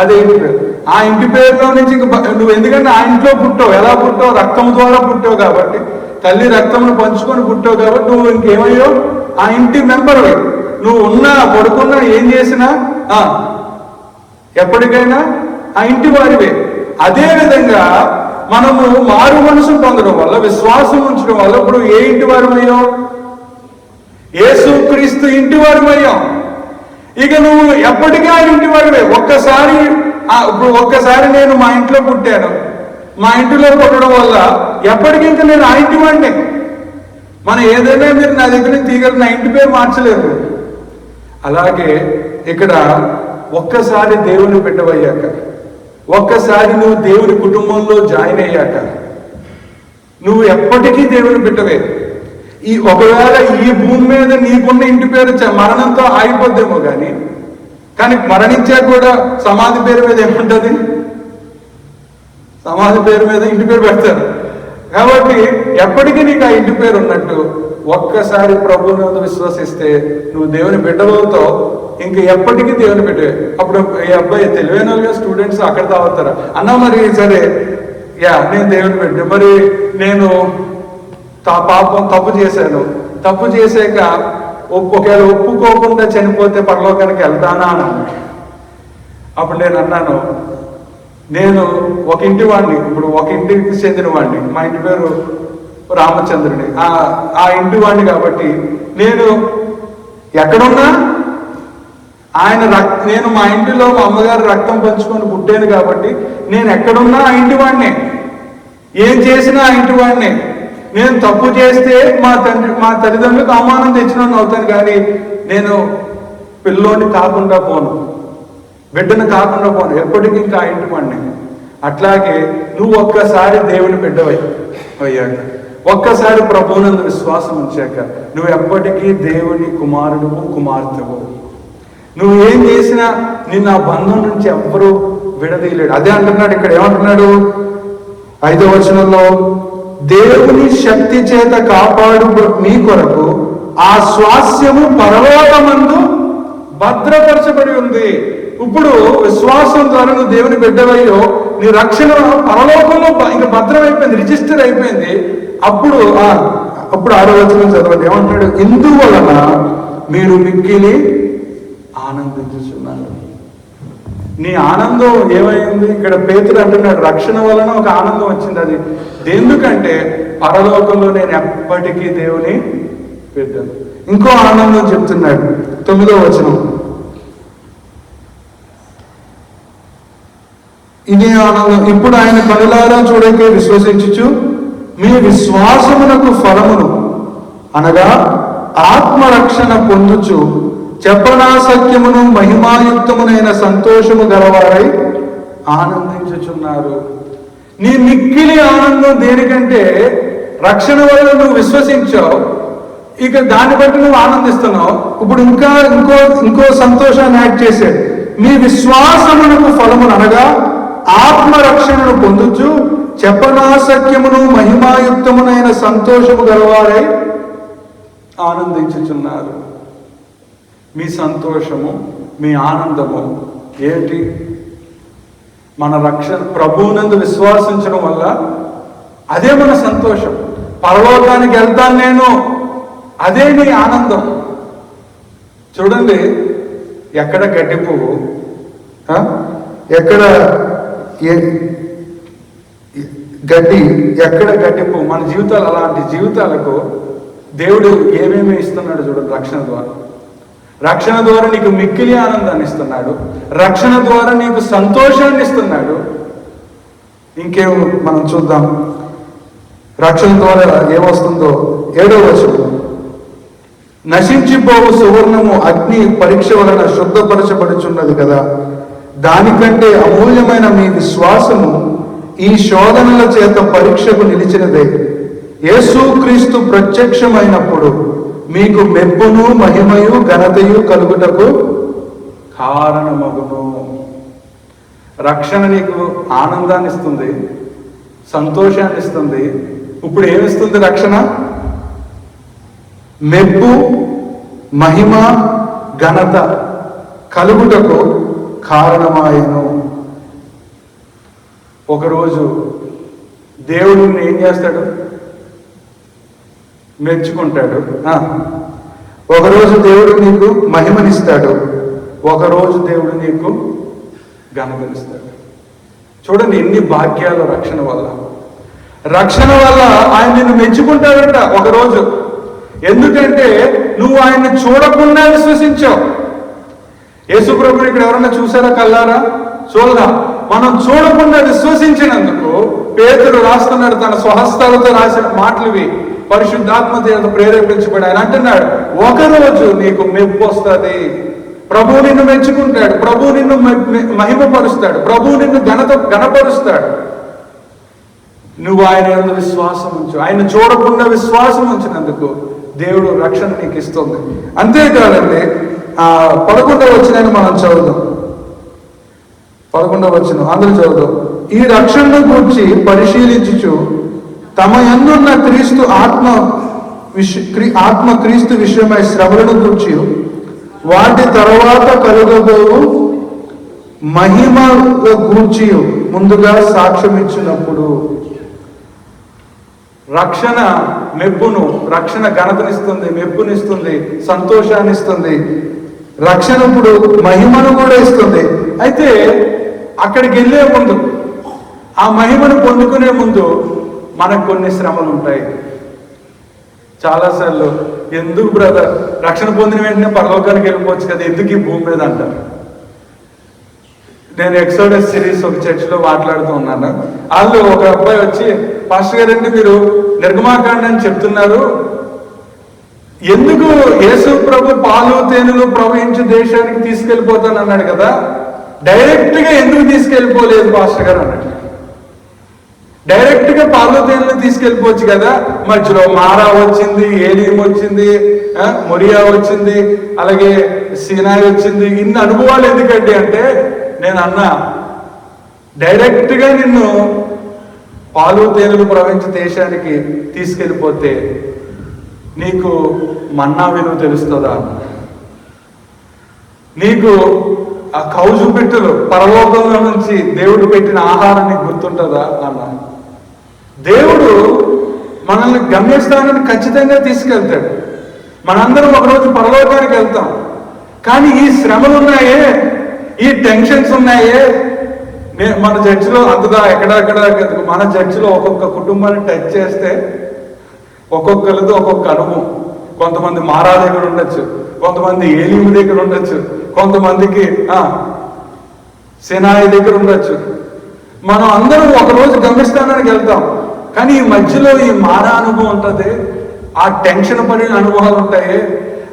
అదే ఇంటి పేరు. ఆ ఇంటి పేరులో నుంచి నువ్వు, ఎందుకంటే ఆ ఇంట్లో పుట్టావు. ఎలా పుట్టావు? రక్తం ద్వారా పుట్టావు కాబట్టి, తల్లి రక్తమును పంచుకొని పుట్టావు కాబట్టి నువ్వు ఇంకేమయ్యావు? ఆ ఇంటి మెంబర్. నువ్వు ఉన్నా, పడుకున్నా, ఏం చేసినా ఎప్పటికైనా ఆ ఇంటి వారివే. అదే విధంగా మనము మారు మనసు పొందడం వల్ల, విశ్వాసం ఉంచడం వల్ల ఇప్పుడు ఏ ఇంటి వారమయ్యాం? యేసుక్రీస్తు ఇంటి వారమయ్యాం. ఇక నువ్వు ఎప్పటికీ ఆ ఇంటి వారివే. ఒక్కసారి నేను మా ఇంట్లో పుట్టాను, మా ఇంటిలో పుట్టడం వల్ల ఎప్పటికీ ఇంకా నేను ఆ ఇంటి వాడినే. మనం ఏదైనా మీరు నా దగ్గర నుంచి తీయగలరు, నా ఇంటి పేరు మార్చలేరు. అలాగే ఇక్కడ ఒక్కసారి దేవుని బిడ్డవయ్యాక, ఒక్కసారి నువ్వు దేవుని కుటుంబంలో జాయిన్ అయ్యాక నువ్వు ఎప్పటికీ దేవుని బిడ్డవే. ఒకవేళ ఈ భూమి మీద నీకున్న ఇంటి పేరు మరణంతో ఆగిపోద్దేమో కానీ మరణించాక కూడా సమాధి పేరు మీద ఏముంటుంది? సమాధి పేరు మీద ఇంటి పేరు పెడతారు. కాబట్టి ఎప్పటికీ నీకు ఆ ఇంటి పేరు ఉన్నట్టు ఒక్కసారి ప్రభువుని విశ్వసిస్తే నువ్వు దేవుని బిడ్డవుతావు. ఇంక ఎప్పటికీ దేవుని బిడ్డవే. అప్పుడు ఈ అబ్బాయి తెలివైన వాళ్ళుగా స్టూడెంట్స్ అక్కడ తాగుతారు. అన్నా మరి సరే, నేను దేవుని బిడ్డ, మరి నేను పాపం తప్పు చేశాను, తప్పు చేసాక ఒకవేళ ఒప్పుకోకుండా చనిపోతే పరలోకానికి వెళ్తానా అన్నాను. అప్పుడు నేను అన్నాను, నేను ఒక ఇంటి వాడిని, ఇప్పుడు ఒక ఇంటికి చెందిన వాడిని, మా ఇంటి పేరు రామచంద్రుని, ఆ ఇంటి వాడిని కాబట్టి నేను ఎక్కడున్నా నేను మా ఇంటిలో మా అమ్మగారు రక్తం పంచుకొని పుట్టాను కాబట్టి నేను ఎక్కడున్నా ఆ ఇంటి వాడినే, ఏం చేసినా ఆ ఇంటి వాడినే. నేను తప్పు చేస్తే మా తల్లిదండ్రులకు అవమానం తెచ్చినోడిని అవుతాను, కానీ నేను పిల్లోని కాకుండా పోను, బిడ్డను కాకుండా పోను, ఎప్పటికీ ఇంకా ఆ ఇంటి వాడిని. అట్లాగే నువ్వు ఒక్కసారి దేవుని బిడ్డవయ్యాక, ఒక్కసారి ప్రభువునందు విశ్వాసం ఉంచాక నువ్వు ఎప్పటికీ దేవుని కుమారుడు కుమార్తెవు. నువ్వు ఏం చేసినా నిన్ను ఆ బంధం నుంచి ఎవ్వరూ విడదీయలేడు. అదే అంటున్నాడు ఇక్కడ. ఏమంటున్నాడు 5వ వచనంలో, దేవుని శక్తి చేత కాపాడు మీ కొరకు ఆ స్వాస్యము పరలోకమందు భద్రపరచబడి ఉంది. ఇప్పుడు విశ్వాసం ద్వారా నువ్వు దేవుని బిడ్డవయ్యో, నీ రక్షణ పరలోకంలో ఇంకా భద్రమైపోయింది, రిజిస్టర్ అయిపోయింది. అప్పుడు 6వ వచనం చదవండి. ఏమంటున్నాడు? ఇందువలన మీరు మిక్కిలి ఆనందించుచున్నారు. నీ ఆనందం ఏమైంది? ఇక్కడ పేతురు అంటున్నాడు, రక్షణ వలన ఒక ఆనందం వచ్చింది. అది ఎందుకంటే పరలోకంలో నేను ఎప్పటికీ దేవుని బిడ్డను. ఇంకో ఆనందం చెప్తున్నాడు 9వ వచనం. ఇదే ఆనందం. ఇప్పుడు ఆయన కనులారా చూడకే విశ్వసించుచు మీ విశ్వాసమునకు ఫలమును అనగా ఆత్మరక్షణ పొందుచు చెప్పనాసక్యమును మహిమాయుక్తమునైన సంతోషము గలవారై ఆనందించుచున్నారు. నీ మిక్కిలి ఆనందం దేనికంటే రక్షణ వల్ల నువ్వు విశ్వసించావు, ఇక దాన్ని బట్టి నువ్వు ఆనందిస్తున్నావు. ఇప్పుడు ఇంకో సంతోషాన్ని యాడ్ చేశాడు. మీ విశ్వాసమునకు ఫలమును అనగా ఆత్మరక్షణను పొందుచు చెప్పనాసక్యమును మహిమాయుక్తమునైన సంతోషము గలవారై ఆనందించుచున్నారు. మీ సంతోషము, మీ ఆనందము ఏంటి? మన రక్షణ ప్రభువునందు విశ్వాసించడం వల్ల అదే మన సంతోషం. పరలోకానికి వెళ్తాను నేను, అదే నీ ఆనందం. చూడండి, ఎక్కడ గడ్డి పువ్వు, ఎక్కడ గడ్డి, ఎక్కడ గడ్డి పువ్వు. మన జీవితాలు అలాంటి జీవితాలకు దేవుడు ఏమేమి ఇస్తున్నాడు చూడండి. రక్షణ ద్వారా, రక్షణ ద్వారా నీకు మిక్కిలి ఆనందాన్ని ఇస్తున్నాడు. రక్షణ ద్వారా నీకు సంతోషాన్ని ఇస్తున్నాడు. ఇంకేం మనం చూద్దాం. రక్షణ ద్వారా ఏమొస్తుందో 7వ వచనం. నశించిపోవు సువర్ణము అగ్ని పరీక్ష వలన శుద్ధపరచబడుచున్నది కదా, దానికంటే అమూల్యమైన మీ విశ్వాసము ఈ శోధనల చేత పరీక్షకు నిలిచినదే. యేసుక్రీస్తు ప్రత్యక్షమైనప్పుడు మీకు మెప్పును మహిమయు ఘనతయు కలుగుటకు కారణమగును. రక్షణ నీకు ఆనందాన్ని ఇస్తుంది, సంతోషాన్ని ఇస్తుంది. ఇప్పుడు ఏమిస్తుంది రక్షణ? మెప్పు, మహిమ, ఘనత కలుగుటకు కారణమాయను. ఒకరోజు దేవుడు ఏం చేస్తాడు? మెచ్చుకుంటాడు. ఒకరోజు దేవుడు నీకు మహిమనిస్తాడు, ఒకరోజు దేవుడు నీకు ఘనతనిస్తాడు. చూడండి ఎన్ని భాగ్యాలు రక్షణ వల్ల. రక్షణ వల్ల ఆయన నిన్ను మెచ్చుకుంటాడంట ఒకరోజు. ఎందుకంటే నువ్వు ఆయన్ని చూడకుండా విశ్వసించావు. యేసుప్రభుని ఇక్కడ ఎవరన్నా చూసారా? కల్లారా? చూడరా? మనం చూడకుండా విశ్వసించినందుకు పేతురు రాస్తున్నాడు, తన స్వహస్తాలతో రాసిన మాటలువి పరిశుద్ధాత్మ చేత ప్రేరేపించబడి ఆయన అంటున్నాడు, ఒకరోజు నీకు మెప్పు వస్తుంది. ప్రభువు నిన్ను మెచ్చుకుంటాడు, ప్రభువు నిన్ను మహిమపరుస్తాడు, ప్రభువు నిన్ను ఘనపరుస్తాడు. నువ్వు ఆయన యందు విశ్వాసం ఉంచు. ఆయన చూడకుండా విశ్వాసం ఉంచినందుకు దేవుడు రక్షణ నీకు ఇస్తుంది. అంతేకాదండి, 11వ వచనాన్ని మనం చదువుదాం. 11వ వచనం అందరూ చదువుదాం. ఈ రక్షణను గురించి పరిశీలించుచు తమ యందున్న క్రీస్తు ఆత్మ క్రీస్తు విషయమై శ్రమలను గురించి వాటి తర్వాత కలుగబోవు మహిమల గూర్చి ముందుగా సాక్ష్యం ఇచ్చినప్పుడు రక్షణ మెప్పును, రక్షణ ఘనతనిస్తుంది, మెప్పునిస్తుంది, సంతోషాన్ని ఇస్తుంది. రక్షణ ఇప్పుడు మహిమను కూడా ఇస్తుంది. అయితే అక్కడికి వెళ్ళే ముందు, ఆ మహిమను పొందుకునే ముందు మనకు కొన్ని శ్రమలు ఉంటాయి. చాలాసార్లు ఎందుకు బ్రదర్ రక్షణ పొందిన వెంటనే పరలోకానికి వెళ్ళిపోవచ్చు కదా, ఎందుకు ఈ భూమి మీద అంటారు. నేను ఎక్సోడస్ సిరీస్ ఒక చర్చిలో మాట్లాడుతూ ఉన్నాను. వాళ్ళు ఒక అబ్బాయి వచ్చి, పాస్టర్ గారంటే మీరు నిర్గమాకాండ అని చెప్తున్నారు, ఎందుకు యేసు ప్రభు పాలు తేనెలు ప్రవహించే దేశానికి తీసుకెళ్ళిపోతాను అన్నాడు కదా, డైరెక్ట్ గా ఎందుకు తీసుకెళ్ళిపోలేదు పాస్టర్ గారు అన్నాడు. డైరెక్ట్గా పార్వతీయులను తీసుకెళ్ళిపోవచ్చు కదా. మధ్యలో మారా వచ్చింది, ఏలీం వచ్చింది, మొరియా వచ్చింది, అలాగే సీనాయి వచ్చింది. ఇన్ని అనుభవాలు ఎందుకండి అంటే, నేను అన్నా డైరెక్ట్గా నిన్ను పాలు తేనెలు ప్రపంచ దేశానికి తీసుకెళ్ళిపోతే నీకు మన్నా విలువ తెలుస్తుందా? నీకు ఆ కౌజు పిట్టులు పరలోకంలో నుంచి దేవుడు పెట్టిన ఆహారాన్ని గుర్తుంటుందా అన్న. దేవుడు మనల్ని గమ్యస్థానాన్ని ఖచ్చితంగా తీసుకెళ్తాడు. మనందరం ఒకరోజు పరలోకానికి వెళ్తాం. కానీ ఈ శ్రమలు ఉన్నాయే, ఈ టెన్షన్స్ ఉన్నాయే, మన చర్చిలో అంతదా ఎక్కడెక్కడ మన చర్చిలో ఒక్కొక్క కుటుంబాన్ని టచ్ చేస్తే ఒక్కొక్కరితో ఒక్కొక్క అనుభవం. కొంతమంది మారా దగ్గర ఉండొచ్చు, కొంతమంది ఏలీము దగ్గర ఉండొచ్చు, కొంతమందికి సేనాయి దగ్గర ఉండొచ్చు. మనం అందరం ఒకరోజు గమ్యస్థానానికి వెళ్తాం. కానీ ఈ మధ్యలో ఈ మారా అనుభవం ఉంటుంది, ఆ టెన్షన్ పడిన అనుభవాలు ఉంటాయి,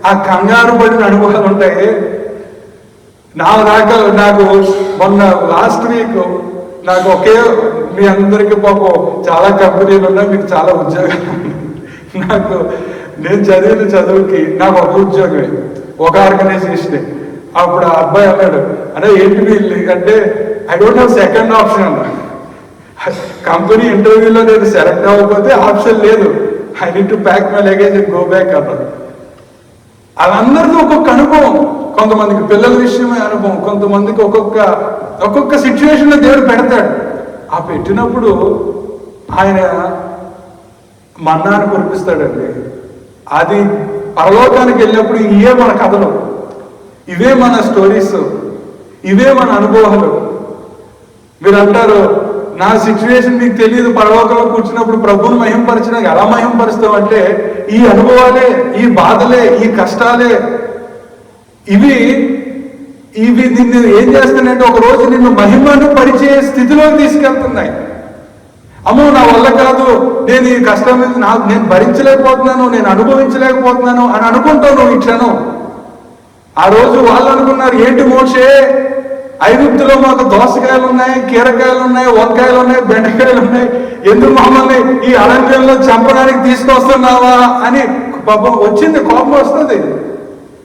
ఆ కంగారు పడిన అనుభవాలు ఉంటాయి. నాకు మొన్న లాస్ట్ వీక్ నాకు మీ అందరికీ పాపం చాలా కంపెనీలు ఉన్నాయి, మీకు చాలా ఉద్యోగాలు. నేను చదివిన చదువుకి నాకు ఒక ఉద్యోగమే, ఒక ఆర్గనైజేషనే. అప్పుడు ఆ అబ్బాయి అన్నాడు, అంటే ఏంటి వీళ్ళు అంటే, I don't have second option అన్నా. కంపెనీ ఇంటర్వ్యూలో నేను సెలెక్ట్ అవ్వకపోతే ఆప్షన్ లేదు, I need to pack my luggage and go back అన్నాడు. వాళ్ళందరితో ఒక్కొక్క అనుభవం. కొంతమందికి పిల్లల విషయమే అనుభవం, కొంతమందికి ఒక్కొక్క సిచ్యువేషన్లో దేవుడు పెడతాడు. ఆ పెట్టినప్పుడు ఆయన మన్నాను కురిపిస్తాడండి. అది పరలోకానికి వెళ్ళినప్పుడు ఇవే మన కథలు, ఇవే మన స్టోరీస్, ఇవే మన అనుభవాలు. మీరు అంటారు, నా సిచ్యువేషన్ మీకు తెలియదు, పరలోకంలో కూర్చున్నప్పుడు ప్రభువుని మహింపరిచినా ఎలా మహింపరుస్తాం అంటే, ఈ అనుభవాలే, ఈ బాధలే, ఈ కష్టాలే, ఇవి నిన్ను ఏం చేస్తున్నాయంటే ఒక రోజు నిన్ను మహిమను పరిచే స్థితిలోకి తీసుకెళ్తున్నాయి. అమ్మో నా వల్ల కాదు, నేను ఈ కష్టం నేను భరించలేకపోతున్నాను, నేను అనుభవించలేకపోతున్నాను అని అనుకుంటావు నువ్వు ఈ క్షణం. ఆ రోజు వాళ్ళు అనుకున్నారు, ఏంటి మోషే ఐగుప్తులో మాకు దోసకాయలు ఉన్నాయి, కీరకాయలు ఉన్నాయి, వంకాయలు ఉన్నాయి, బెండకాయలు ఉన్నాయి, ఎందుకు మమ్మల్ని ఈ అరణ్యంలో చంపడానికి తీసుకొస్తున్నావా అని పాపం వచ్చింది, కోపం వస్తుంది.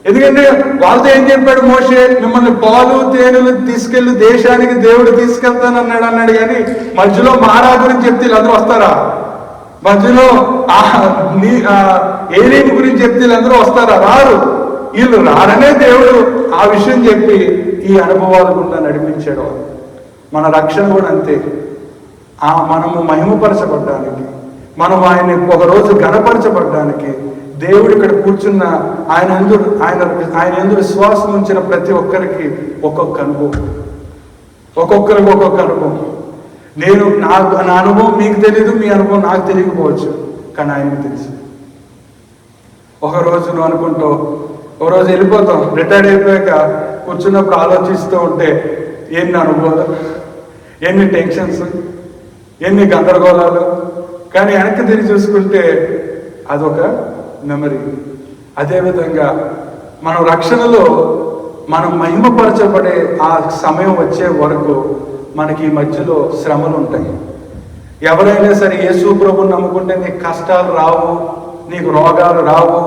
ఎందుకంటే వాళ్ళతో ఏం చెప్పాడు మోషే, మిమ్మల్ని పాలు తేనెలు తీసుకెళ్లి దేశానికి దేవుడు తీసుకెళ్తానన్నాడు కానీ మధ్యలో మారా గురించి చెప్తే వీళ్ళందరూ వస్తారా? మధ్యలో ఏలీం గురించి చెప్తే వీళ్ళందరూ వస్తారా? రారు. వీళ్ళు రారనే దేవుడు ఆ విషయం చెప్పి ఈ అనుభవాల గుండా నడిపించాడు. మన రక్షణ కూడా అంతే. మనము మహిమపరచబడ్డానికి, మనం ఆయన్ని ఒకరోజు గణపరచబడ్డానికి దేవుడు ఇక్కడ కూర్చున్న ఆయన ఎందు విశ్వాసం ఉంచిన ప్రతి ఒక్కరికి ఒక్కొక్క అనుభవం, ఒక్కొక్కరికి ఒక్కొక్క అనుభవం. నా అనుభవం మీకు తెలియదు, మీ అనుభవం నాకు తెలియకపోవచ్చు, కానీ ఆయనకు తెలుసు. ఒకరోజు నువ్వు అనుకుంటావు, ఒకరోజు వెళ్ళిపోతాం, రిటైర్డ్ అయిపోయాక కూర్చున్నప్పుడు ఆలోచిస్తూ ఉంటే ఎన్ని అనుభవాలు, ఎన్ని టెన్షన్స్, ఎన్ని గందరగోళాలు. కానీ వెనక్కి తిరిగి చూసుకుంటే అదొక మెమరీ. అదేవిధంగా మనం రక్షణలో మనం మహిమపరచబడే ఆ సమయం వచ్చే వరకు మనకి ఈ మధ్యలో శ్రమలు ఉంటాయి. ఎవరైనా సరే యేసు ప్రభువుని నమ్ముకుంటే నీకు కష్టాలు రావు, నీకు రోగాలు రావు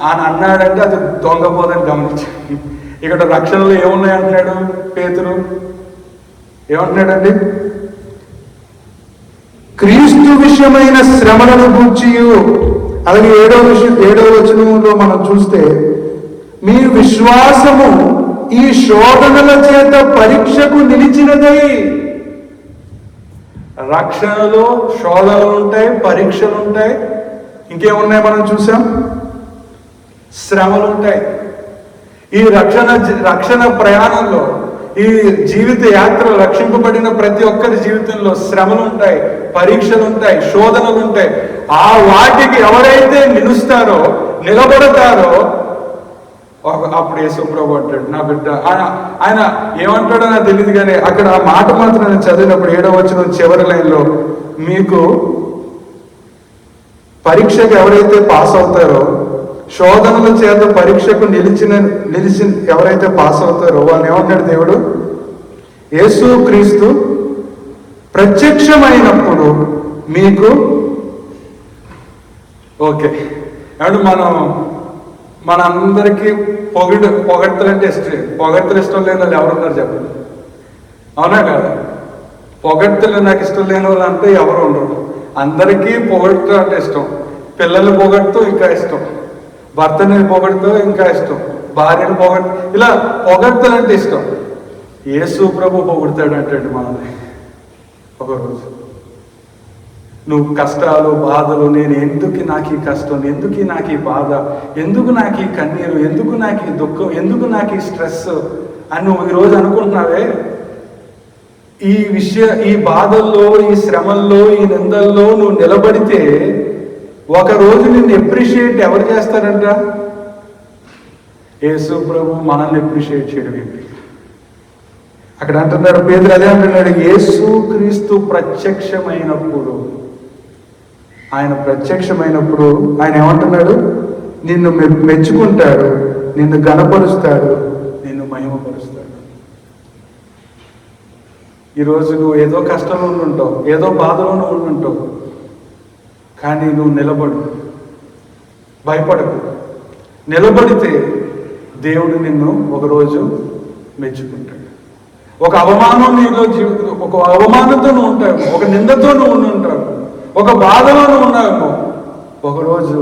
అని అన్నాడంటే అది దొంగపోదని గమనించండి. ఇక్కడ రక్షణలో ఏమున్నాయి అంటున్నాడు పేతురు, ఏమంటున్నాడండి? క్రీస్తు విషయమైన శ్రమలను గూర్చియు, అలాగే 7వ వచనంలో మనం చూస్తే, మీ విశ్వాసము ఈ శోధనల చేత పరీక్షకు నిలిచినదై. రక్షణలో శోధనలు ఉంటాయి, పరీక్షలు ఉంటాయి, ఇంకేమున్నాయి మనం చూసాం, శ్రమలు ఉంటాయి. ఈ రక్షణ ప్రయాణంలో, ఈ జీవిత యాత్ర, రక్షింపబడిన ప్రతి ఒక్కరి జీవితంలో శ్రమలు ఉంటాయి, పరీక్షలు ఉంటాయి, శోధనలు ఉంటాయి. ఆ వాటికి ఎవరైతే నిలబడతారో అప్పుడు యేసు ప్రభు అంటాడు, నా బిడ్డ. ఆయన ఏమంటాడో నాకు తెలియదు, కానీ అక్కడ ఆ మాట మాత్రం నేను చదివినప్పుడు 7వ వచనం చివరి లైన్లో, మీకు పరీక్షకు ఎవరైతే పాస్ అవుతారో, శోధనల చేత పరీక్షకు నిలిచి ఎవరైతే పాస్ అవుతారో వాళ్ళని ఏమంటాడు దేవుడు? యేసు క్రీస్తు ప్రత్యక్షమైనప్పుడు మీకు ఓకే అంటే మనందరికీ పొగడ్తలంటే ఇష్టం లేని వాళ్ళు ఎవరున్నారు చెప్పండి, అవునా కాదా? పొగడ్తలు నాకు ఇష్టం లేని వాళ్ళు అంటే ఎవరు ఉండరు. అందరికీ పొగడ్తలు అంటే ఇష్టం. పిల్లలు పొగడుతూ ఇంకా ఇష్టం, భర్తని పొగడుతూ ఇంకా ఇష్టం, భార్యను ఇలా పొగడ్తలు అంటే ఇష్టం. యేసు ప్రభు పొగుడతాడు అంటే మనల్ని ఒకరోజు, నువ్వు కష్టాలు బాధలు, నేను ఎందుకు నాకు ఈ కష్టం, ఎందుకు నాకు ఈ బాధ, ఎందుకు నాకు ఈ కన్నీరు, ఎందుకు నాకు ఈ దుఃఖం, ఎందుకు నాకు ఈ స్ట్రెస్ అని నువ్వు ఈరోజు అనుకుంటున్నావే, ఈ బాధల్లో, ఈ శ్రమల్లో, ఈ నిందల్లో నువ్వు నిలబడితే ఒకరోజు నిన్ను ఎప్రిషియేట్ ఎవరు చేస్తారంట? యేసు ప్రభు మనల్ని ఎప్రిషియేట్ చేయడం ఏంటి? అక్కడ అంటున్నాడు పేతురు, అదే అంటున్నాడు, యేసు క్రీస్తు ప్రత్యక్షమైనప్పుడు, ఆయన ప్రత్యక్షమైనప్పుడు ఆయన ఏమంటున్నాడు? నిన్ను మెచ్చుకుంటాడు, నిన్ను ఘనపరుస్తాడు, నిన్ను మహిమపరుస్తాడు. ఈరోజు నువ్వు ఏదో కష్టంలో ఉండుంటావు, ఏదో బాధలో ఉండుంటావు, కానీ నువ్వు నిలబడు, భయపడకు. నిలబడితే దేవుడు నిన్ను ఒకరోజు మెచ్చుకుంటాడు. ఒక అవమానం నీలో ఒక అవమానంతో నువ్వు ఉంటావు, ఒక నిందతో నువ్వు ఉంటావు, ఒక బాధలో నువ్వు ఉన్నావు. ఒకరోజు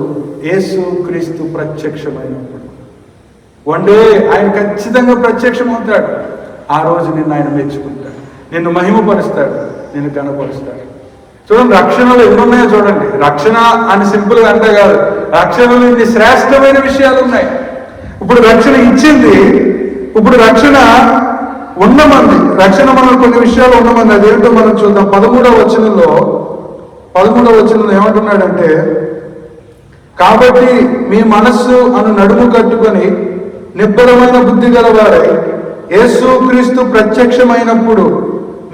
యేసు క్రీస్తు ప్రత్యక్షమైనప్పుడు వన్ డే ఆయన ఖచ్చితంగా ప్రత్యక్షమవుతాడు. ఆ రోజు నిన్ను ఆయన మెచ్చుకుంటాడు, నిన్ను మహిమపరుస్తాడు, నిన్ను ఘనపరుస్తాడు. చూడండి, రక్షణలో ఎన్ని ఉన్నాయో చూడండి. రక్షణ అని సింపుల్గా అంటే కాదు, రక్షణలో ఇన్ని శ్రేష్టమైన విషయాలు ఉన్నాయి. ఇప్పుడు రక్షణ ఇచ్చింది, ఇప్పుడు రక్షణ ఉన్నమంది, రక్షణ మనం కొన్ని విషయాలు ఉన్నమంది. అదేంటో మనం చూద్దాం. 13వ వచనంలో ఏమంటున్నాడంటే, కాబట్టి మీ మనస్సు అను నడుము కట్టుకొని నిబ్బరమైన బుద్ధి గలవారై యేసు క్రీస్తు ప్రత్యక్షమైనప్పుడు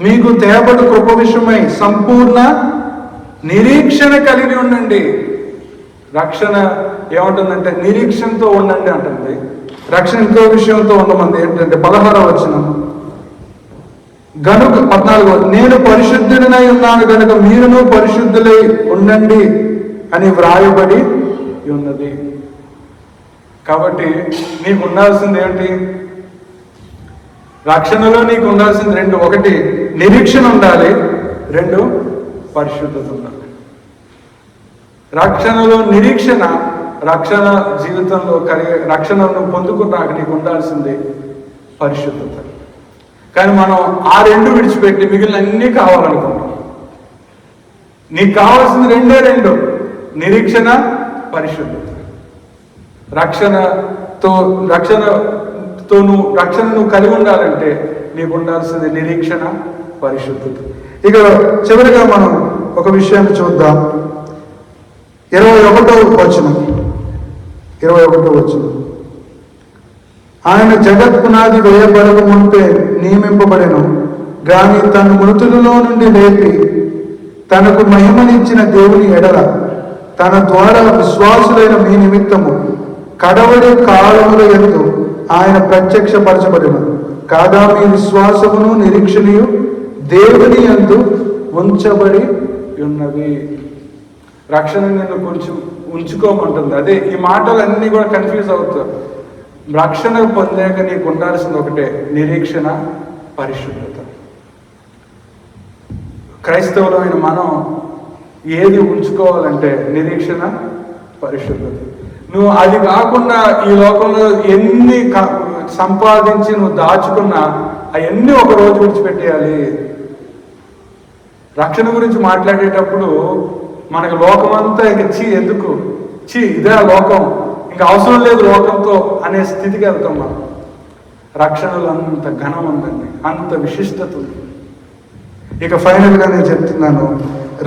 మీకు తేబడు కృప విషయమై సంపూర్ణ నిరీక్షణ కలిగి ఉండండి. రక్షణ ఏమంటుందంటే నిరీక్షణతో ఉండండి అంటుంది. రక్షణ ఇంకో విషయంతో ఉండమంది ఏంటంటే 16వ వచనం, గనుక 14, నేను పరిశుద్ధుడినై ఉన్నాను కనుక మీరును పరిశుద్ధులై ఉండండి అని వ్రాయబడి ఉన్నది. కాబట్టి నీకు ఉండాల్సింది ఏంటి? రక్షణలో నీకు ఉండాల్సింది రెండు. ఒకటి నిరీక్షణ ఉండాలి, రెండు పరిశుద్ధత ఉండాలి. రక్షణలో నిరీక్షణ, రక్షణ జీవితంలో రక్షణను పొందుకున్నాక నీకు ఉండాల్సింది పరిశుద్ధత. కానీ మనం ఆ రెండు విడిచిపెట్టి మిగిలిన అన్నీ కావాలనుకుంటాం. నీకు కావాల్సింది రెండు, నిరీక్షణ, పరిశుద్ధత. రక్షణను నువ్వు కలిగి ఉండాలంటే నీకు ఉండాల్సింది నిరీక్షణ, పరిశుద్ధత. ఇక చివరిగా మనం ఒక విషయాన్ని చూద్దాం. 21వ వచనం. ఆయన జగత్ పునాది వేయబడక మునిపే నియమింపబడెను గాని తన మృతులలో నుండి లేపి తనకు మహిమనిచ్చిన దేవుని ఎడల తన ద్వారా విశ్వాసులైన మీ నిమిత్తము కడవడి కాలముల యందు ఆయన ప్రత్యక్షపరచబడెను. కాగా మీ విశ్వాసమును నిరీక్షణయు దేవుని యందు ఉంచబడి ఉన్నవి. రక్షణ నిన్ను కొంచెం ఉంచుకోమంటుంది. అదే ఈ మాటలన్నీ కూడా కన్ఫ్యూజ్ అవుతారు. రక్షణ పొందాక నీకు ఉండాల్సింది ఒకటే, నిరీక్షణ, పరిశుద్ధత. క్రైస్తవులమైన మనం ఏది ఉంచుకోవాలంటే నిరీక్షణ, పరిశుద్ధత. నువ్వు అది కాకుండా ఈ లోకంలో ఎన్ని సంపాదించి నువ్వు దాచుకున్నా అవన్నీ ఒక రోజు విడిచిపెట్టేయాలి. రక్షణ గురించి మాట్లాడేటప్పుడు మనకు లోకమంతా ఇక ఎందుకు ఇదే లోకం, ఇంకా అవసరం లేదు లోకంతో అనే స్థితికి వెళ్తాం మనం. రక్షణలో అంత ఘనం ఉందండి, అంత విశిష్టత ఉంది. ఇక ఫైనల్గా నేను చెప్తున్నాను,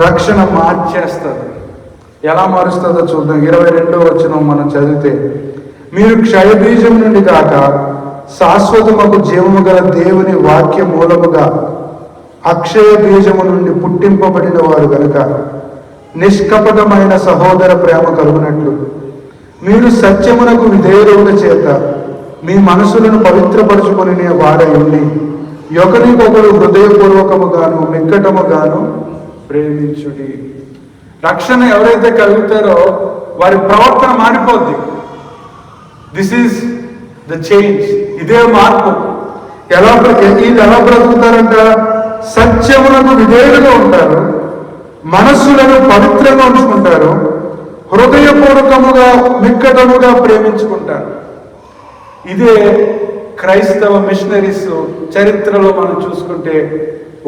రక్షణ మార్చేస్తుంది. ఎలా మారుస్తుందో చూద్దాం. 22వ వచనం మనం చదివితే, మీరు క్షయబీజం నుండి కాక శాశ్వతముకు జీవము గల దేవుని వాక్య మూలముగా అక్షయ బీజము నుండి పుట్టింపబడిన వారు గనుక నిష్కపటమైన సహోదర ప్రేమ కలుగునట్లు మీరు సత్యమునకు విధేయుల చేత మీ మనసులను పవిత్రపరచుకొని వారై ఉండి ఒకరికొకరు హృదయపూర్వకముగాను మిక్కటముగాను ప్రేమించుడి. రక్షణ ఎవరైతే కలుగుతారో వారి ప్రవర్తన మారిపోద్ది. This is the change. ఇదే మార్పు. వీళ్ళు ఎలా బ్రతుకుతారంట? సత్యములకు విధేయులుగా ఉంటారు, మనస్సులను పవిత్రంగా ఉంచుకుంటారు, హృదయపూర్వకముగా మిక్కటముగా ప్రేమించుకుంటారు. ఇదే క్రైస్తవ మిషనరీస్ చరిత్రలో మనం చూసుకుంటే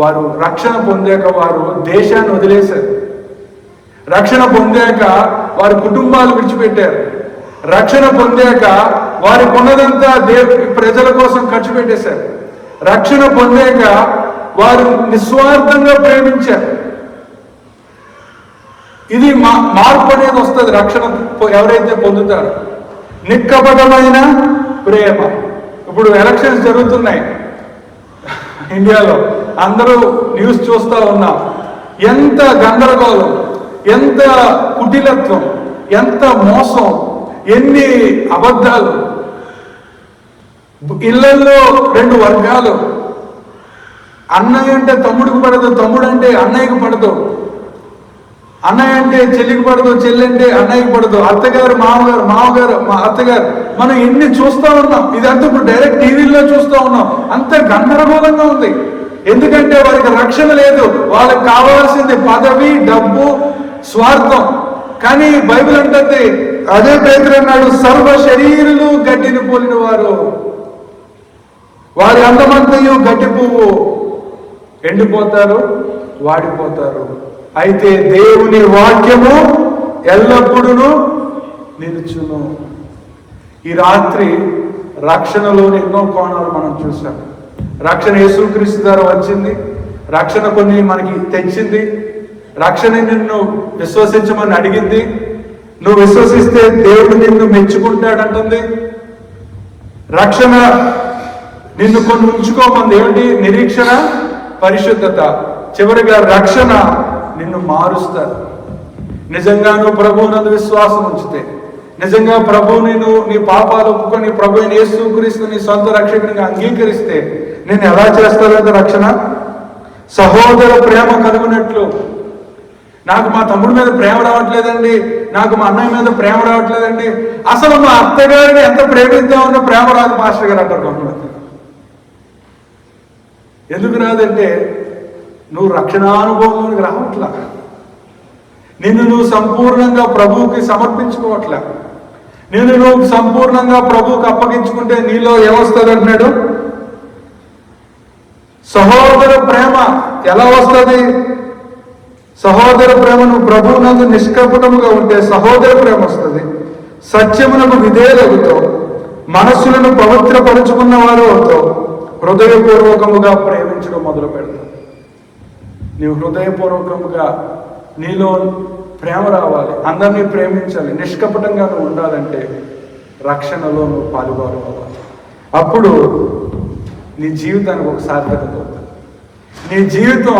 వారు రక్షణ పొందాక వారు దేశాన్ని వదిలేశారు. రక్షణ పొందాక వారి కుటుంబాలు విడిచిపెట్టారు. రక్షణ పొందాక వారి కొన్నదంతా ప్రజల కోసం ఖర్చు పెట్టేశారు. రక్షణ పొందాక వారు నిస్వార్థంగా ప్రేమించారు. ఇది మార్పు అనేది వస్తుంది రక్షణ ఎవరైతే పొందుతారో. నిక్కపటమైన ప్రేమ. ఇప్పుడు ఎలక్షన్స్ జరుగుతున్నాయి ఇండియాలో, అందరూ న్యూస్ చూస్తూ ఉన్నాం. ఎంత గందరగోళం, ఎంత కుటిలత్వం, ఎంత మోసం, ఎన్ని అబద్ధాలు. ఇళ్లలో రెండు వర్గాలు. అన్నయ్య అంటే తమ్ముడికి పడదు, తమ్ముడు అంటే అన్నయ్యకి పడదు, అన్నయ్య అంటే చెల్లికి పడదు, చెల్లి అంటే అన్నయ్యకి పడదు, అత్తగారు మామగారు, మామగారు అత్తగారు. మనం ఎన్ని చూస్తూ ఉన్నాం. ఇదంతా ఇప్పుడు డైరెక్ట్ టీవీల్లో చూస్తూ ఉన్నాం. అంత గందరగోళంగా ఉంది. ఎందుకంటే వారికి రక్షణ లేదు. వాళ్ళకి కావాల్సింది పదవి, డబ్బు, స్వార్థం. కానీ బైబిల్ అంటుంది, అదే పేతురు అన్నాడు, సర్వ శరీరులు గడ్డిని పోలిన వారు, వారి అందమంతయు గడ్డి పువ్వు, ఎండిపోతారు, వాడిపోతారు. అయితే దేవుని వాక్యము ఎల్లప్పుడూ నిలుచును. ఈ రాత్రి రక్షణలోని ఎన్నో కోణాలు మనం చూసాం. రక్షణ యేసుక్రీస్తు ద్వారా వచ్చింది. రక్షణ కొన్ని మనకి తెచ్చింది. రక్షణ నిన్ను విశ్వసించమని అడిగింది. నువ్వు విశ్వసిస్తే దేవుడు నిన్ను మెచ్చుకుంటాడంటుంది. రక్షణ నిన్ను కొన్ని ఉంచుకోమంది. ఏమిటి? నిరీక్షణ, పరిశుద్ధత. చివరిగా రక్షణ నిన్ను మారుస్తారు. నిజంగా నువ్వు ప్రభువునందు విశ్వాసం ఉంచితే, నిజంగా ప్రభువుని నువ్వు నీ పాపాలు ఒప్పుకొని ప్రభువుని యేసుక్రీస్తు నీ సొంత రక్షకునిగా అంగీకరిస్తే నేను ఎలా చేస్తానంటే రక్షణ సహోదర ప్రేమ కలుగునట్లు. నాకు మా తమ్ముడి మీద ప్రేమ రావట్లేదండి, నాకు మా అన్నయ్య మీద ప్రేమ రావట్లేదండి, అసలు మా అత్తగారిని ఎంత ప్రేమిద్దామన్న ప్రేమ రాదు మాస్టర్ గారు అంటారు కొంతమంది. ఎందుకు రాదంటే నువ్వు రక్షణానుభవంలోనికి రావట్లా, నిన్ను నువ్వు సంపూర్ణంగా ప్రభువుకి సమర్పించుకోవట్లే. నిన్ను నువ్వు సంపూర్ణంగా ప్రభువుకి అప్పగించుకుంటే నీలో ఏమొస్తుంది అంటున్నాడు? సహోదర ప్రేమ. ఎలా వస్తుంది? సహోదర ప్రేమ నువ్వు ప్రభువునందు నిష్కపటముగా ఉంటే సహోదర ప్రేమ వస్తుంది. సత్యమునకు విధేయులవుతావు, మనస్సులను పవిత్రపరుచుకున్న వారు అవుతావు, హృదయపూర్వకముగా ప్రేమించడం మొదలు పెడతావు. నీవు హృదయపూర్వకముగా నీలో ప్రేమ రావాలి, అందరినీ ప్రేమించాలి, నిష్కపటంగా నువ్వు ఉండాలంటే రక్షణలో నువ్వు పాలువారు అవ్వాలి. అప్పుడు నీ జీవితానికి ఒక సార్థకత అవుతుంది. నీ జీవితం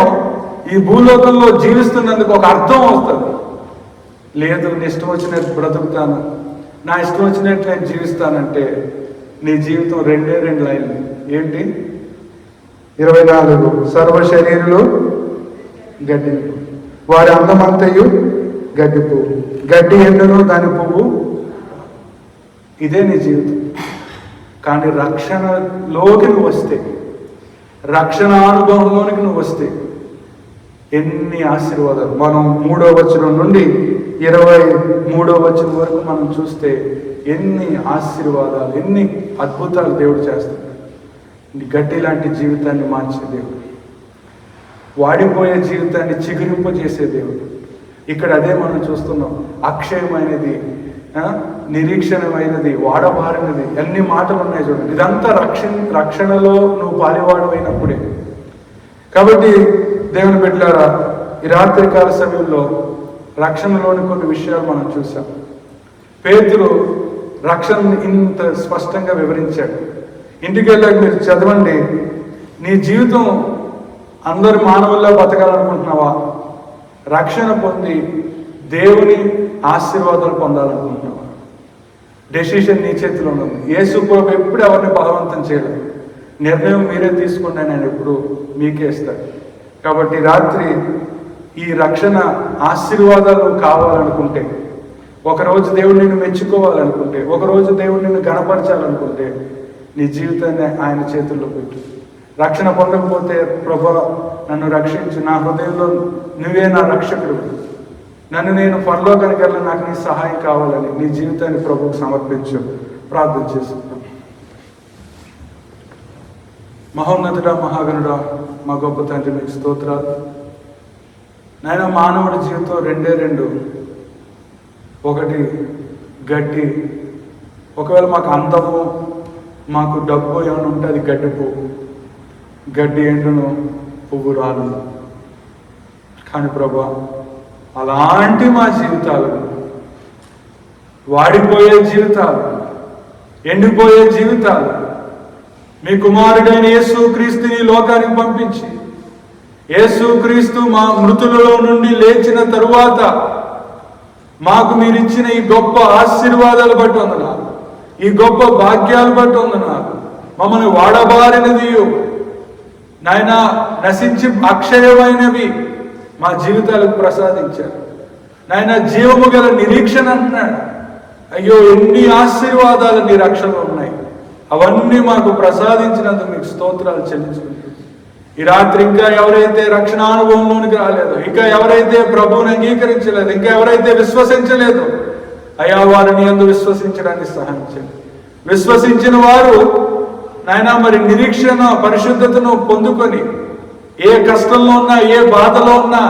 ఈ భూలోకంలో జీవిస్తున్నందుకు ఒక అర్థం వస్తుంది. లేదు నీ ఇష్టం వచ్చినట్టు బ్రతుకుతాను, నా ఇష్టం వచ్చినట్టు నేను జీవిస్తానంటే నీ జీవితం రెండు లైన్లు. ఏంటి? 24 సర్వ శరీరులు గడ్డి, వారి అందమంతయు గడ్డి పువ్వు, గడ్డి ఎండును దాని పువ్వు. ఇదే నీ జీవితం. కానీ రక్షణలోకి నువ్వు వస్తే, రక్షణ అనుభవంలోనికి నువ్వు వస్తే ఎన్ని ఆశీర్వాదాలు. మనం 3వ వచనం నుండి 23వ వచనం వరకు మనం చూస్తే ఎన్ని ఆశీర్వాదాలు, ఎన్ని అద్భుతాలు దేవుడు చేస్తాడు. గడ్డి లాంటి జీవితాన్ని మార్చే దేవుడు, వాడిపోయే జీవితాన్ని చిగురింపజేసే దేవుడు. ఇక్కడ అదే మనం చూస్తున్నాం. అక్షయమైనది, నిరీక్షణమైనది, వాడబారినది, అన్ని మాటలు ఉన్నాయి చూడండి. ఇదంతా రక్షణలో నువ్వు పాలివాడమైనప్పుడే. కాబట్టి దేవుని బిడ్డలారా, ఈ రాత్రికాల సమయంలో రక్షణలోని కొన్ని విషయాలు మనం చూసాం. పేతురు రక్షణను ఇంత స్పష్టంగా వివరించాడు. ఇంటికి వెళ్ళాక మీరు చదవండి. నీ జీవితం అందరి మానవుల్లో బతకాలనుకుంటున్నావా? రక్షణ పొంది దేవుని ఆశీర్వాదాలు పొందాలనుకుంటున్నావా? డెసిషన్ నీ చేతిలో ఉంది. యేసు ప్రభు ఎప్పుడు ఎవరిని బలవంతం చేయలేదు. నిర్ణయం మీరే తీసుకోండి అని ఆయన ఎప్పుడు మీకే ఇస్తాడు. కాబట్టి రాత్రి ఈ రక్షణ ఆశీర్వాదాలు కావాలనుకుంటే, ఒకరోజు దేవుడు నిన్ను మెచ్చుకోవాలనుకుంటే, ఒకరోజు దేవుడు నిన్ను గణపరచాలనుకుంటే నీ జీవితాన్ని ఆయన చేతుల్లో పెట్టు. రక్షణ పొందకపోతే ప్రభువా నన్ను రక్షించు, నా హృదయంలో నువ్వే నా రక్షకుడు, నన్ను నేను పరలోకానికి వెళ్ళి నాకు నీ సహాయం కావాలని నీ జీవితాన్ని ప్రభువుకు సమర్పించు. ప్రార్థన చేసుకుంటాం. మహోన్నతుడా, మహాగణుడా, మా గొప్ప తండ్రి మీకు స్తోత్రాలు. నాయన, మానవుడి జీవితం రెండే రెండు, ఒకటి గడ్డి. ఒకవేళ మాకు అందము, మాకు డబ్బు ఏమైనా ఉంటే అది గడ్డి పువ్వు, గడ్డి ఎండును, పువ్వు రాదు. కానీ ప్రభా, అలాంటి మా జీవితాలు, వాడిపోయే జీవితాలు, ఎండిపోయే జీవితాలు, మీ కుమారుడైన యేసు క్రీస్తుని లోకానికి పంపించి, యేసు క్రీస్తు మా మృతులలో నుండి లేచిన తరువాత మాకు మీరు ఇచ్చిన ఈ గొప్ప ఆశీర్వాదాలు బట్టి వందనాలు, ఈ గొప్ప భాగ్యాలు బట్టి వందనాలు. మమ్మల్ని వాడబారినది నాయన నశించి అక్షయమైనవి మా జీవితాలకు ప్రసాదించారు. నాయన, జీవము గల నిరీక్షణ అంటున్నాడు. అయ్యో, ఎన్ని ఆశీర్వాదాలు నీ రక్షణలో ఉన్నాయి. అవన్నీ మాకు ప్రసాదించినందుకు మీకు స్తోత్రాలు చెల్లించుకుంటాం. ఈ రాత్రి ఇంకా ఎవరైతే రక్షణానుభవంలోనికి రాలేదు, ఇంకా ఎవరైతే ప్రభువుని అంగీకరించలేదు, ఇంకా ఎవరైతే విశ్వసించలేదు, అయ్యా వారిని యందు విశ్వసించడానికి సహాయం చేయండి. విశ్వసించిన వారు నాయన మరి నిరీక్షణ పరిశుద్ధతను పొందుకొని ఏ కష్టంలో ఉన్నా, ఏ బాధలో ఉన్నా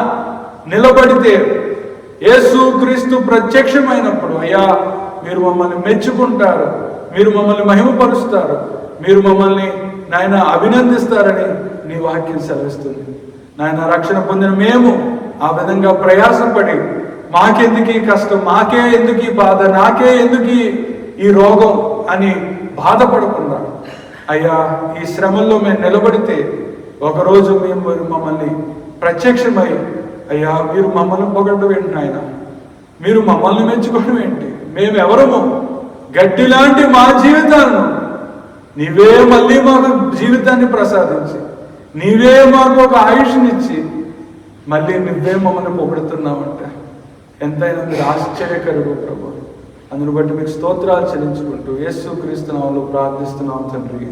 నిలబడితే, యేసు క్రీస్తు ప్రత్యక్షమైనప్పుడు అయ్యా మీరు మమ్మల్ని మెచ్చుకుంటారు, మీరు మమ్మల్ని మహిమపరుస్తారు, మీరు మమ్మల్ని నాయన అభినందిస్తారని నీ వాక్యం సెలవిస్తుంది. నాయన, రక్షణ పొందిన మేము ఆ విధంగా ప్రయాసపడి మాకెందుకు ఈ కష్టం, మాకే ఎందుకు ఈ బాధ, నాకే ఎందుకు ఈ రోగం అని బాధపడకుండా అయ్యా ఈ శ్రమల్లో మేము నిలబడితే ఒకరోజు మేము మమ్మల్ని ప్రత్యక్షమై అయ్యా మీరు మమ్మల్ని పొగడ్డం ఏంటి నాయన, మీరు మమ్మల్ని మెచ్చుకోవడం ఏంటి, మేము ఎవరము, గడ్డి లాంటి మా జీవితాలను నీవే మళ్ళీ మాకు జీవితాన్ని ప్రసాదించి, నీవే మాకు ఒక ఆయుష్నిచ్చి మళ్ళీ నువ్వే మమ్మల్ని పొగుడుతున్నావంటే ఎంతైనా మీరు ఆశ్చర్యకరుడు ప్రభు. అందును బట్టి మీకు స్తోత్రాలు చెల్లించుకుంటూ యేసు క్రీస్తు నామములో ప్రార్థిస్తున్నాం తండ్రి.